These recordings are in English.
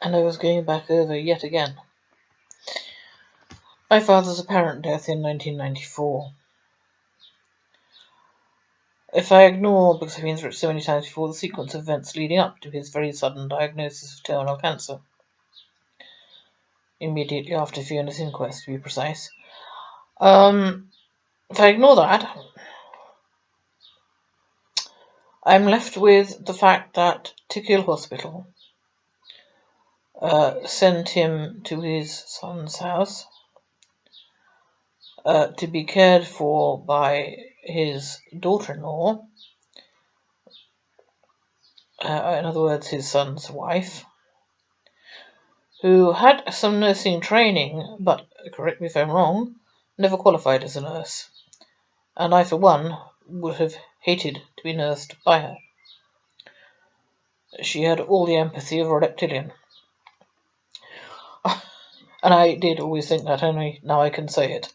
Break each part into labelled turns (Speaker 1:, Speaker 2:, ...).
Speaker 1: and I was going back over yet again my father's apparent death in 1994. If I ignore, because I've been through it so many times before, the sequence of events leading up to his very sudden diagnosis of terminal cancer, immediately after Fiona's inquest, to be precise. If I ignore that, I'm left with the fact that Tickhill Hospital sent him to his son's house to be cared for by his daughter-in-law, in other words, his son's wife, who had some nursing training, but, correct me if I'm wrong, never qualified as a nurse, and I, for one, would have hated to be nursed by her. She had all the empathy of a reptilian. And I did always think that, only now I can say it.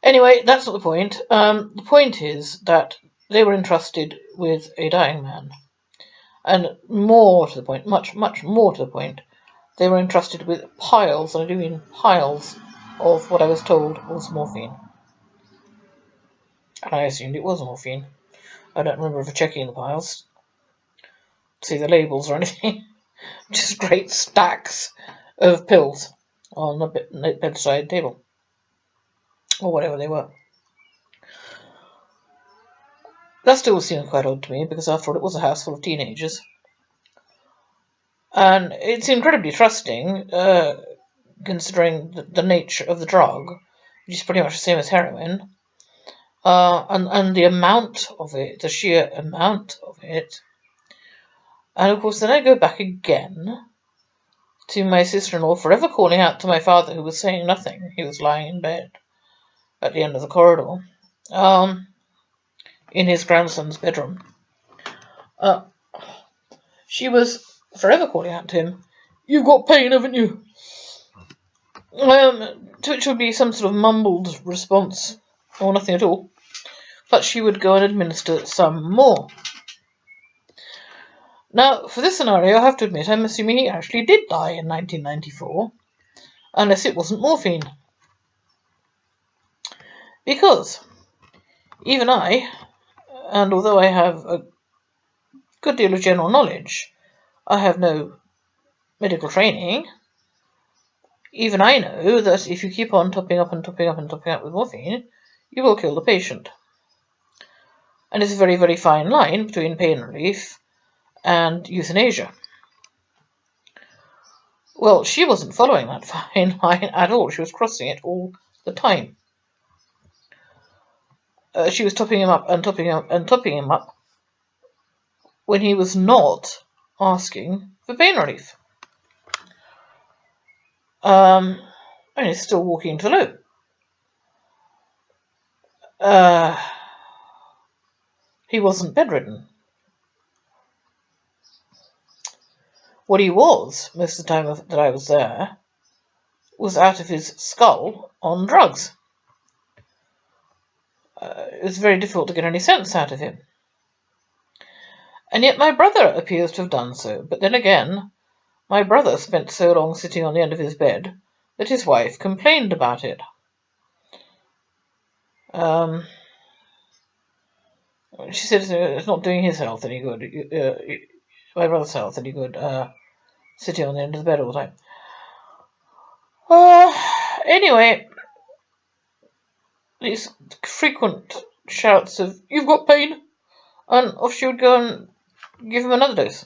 Speaker 1: Anyway, that's not the point. The point is that they were entrusted with a dying man. And more to the point, much, much more to the point, they were entrusted with piles, and I do mean piles, of what I was told was morphine. And I assumed it was morphine. I don't remember ever checking the piles, see the labels or anything. Just great stacks of pills on the bedside table, or whatever they were. That still seemed quite odd to me, because after all it was a house full of teenagers. And it's incredibly trusting, considering the nature of the drug, which is pretty much the same as heroin, and the amount of it, the sheer amount of it. And of course then I go back again to my sister-in-law forever calling out to my father, who was saying nothing. He was lying in bed at the end of the corridor, in his grandson's bedroom. She was forever calling out to him, "You've got pain, haven't you?" To which would be some sort of mumbled response, or nothing at all. But she would go and administer some more. Now, for this scenario, I have to admit, I'm assuming he actually did die in 1994, unless it wasn't morphine. Because even I, and although I have a good deal of general knowledge, I have no medical training. Even I know that if you keep on topping up and topping up and topping up with morphine, you will kill the patient. And it's a very, very fine line between pain relief and euthanasia. Well, she wasn't following that fine line at all. She was crossing it all the time. She was topping him up and topping him up and topping him up when he was not asking for pain relief. And he's still walking to the loo. He wasn't bedridden. What he was, most of the time that I was there, was out of his skull on drugs. It was very difficult to get any sense out of him. And yet my brother appears to have done so. But then again, my brother spent so long sitting on the end of his bed that his wife complained about it. She said it's not doing his health any good, my brother's health any good, sitting on the end of the bed all the time. Anyway, these frequent shouts of, "You've got pain," and off she would go and give him another dose.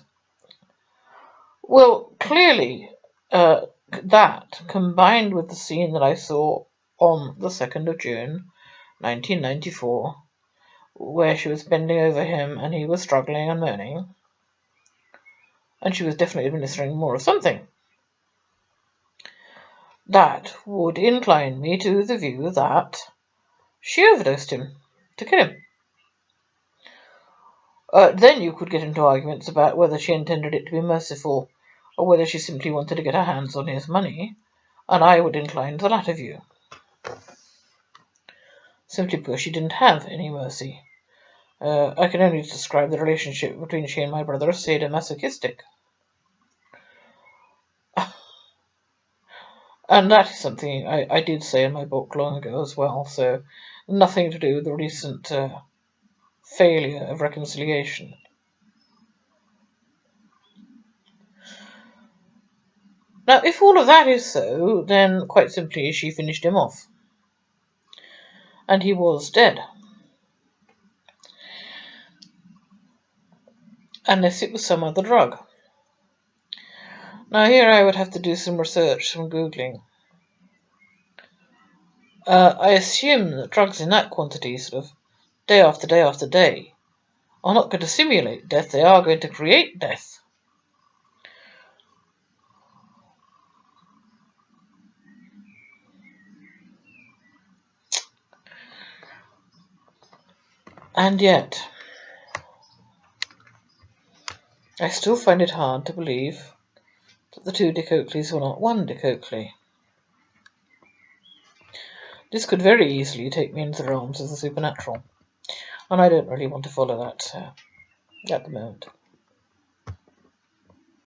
Speaker 1: Well, clearly, that, combined with the scene that I saw on the 2nd of June, 1994, where she was bending over him and he was struggling and moaning, and she was definitely administering more of something, that would incline me to the view that she overdosed him to kill him. Then you could get into arguments about whether she intended it to be merciful or whether she simply wanted to get her hands on his money, and I would incline to the latter view. Simply because she didn't have any mercy. I can only describe the relationship between she and my brother as sadomasochistic. And that is something I did say in my book long ago as well, so nothing to do with the recent failure of reconciliation. Now, if all of that is so, then quite simply she finished him off. And he was dead. Unless it was some other drug. Now here I would have to do some research, some Googling. I assume that drugs in that quantity, sort of day after day after day, are not going to simulate death, they are going to create death. And yet, I still find it hard to believe that the two Dick Oakleys were not one Dick Oakley. This could very easily take me into the realms of the supernatural, and I don't really want to follow that at the moment.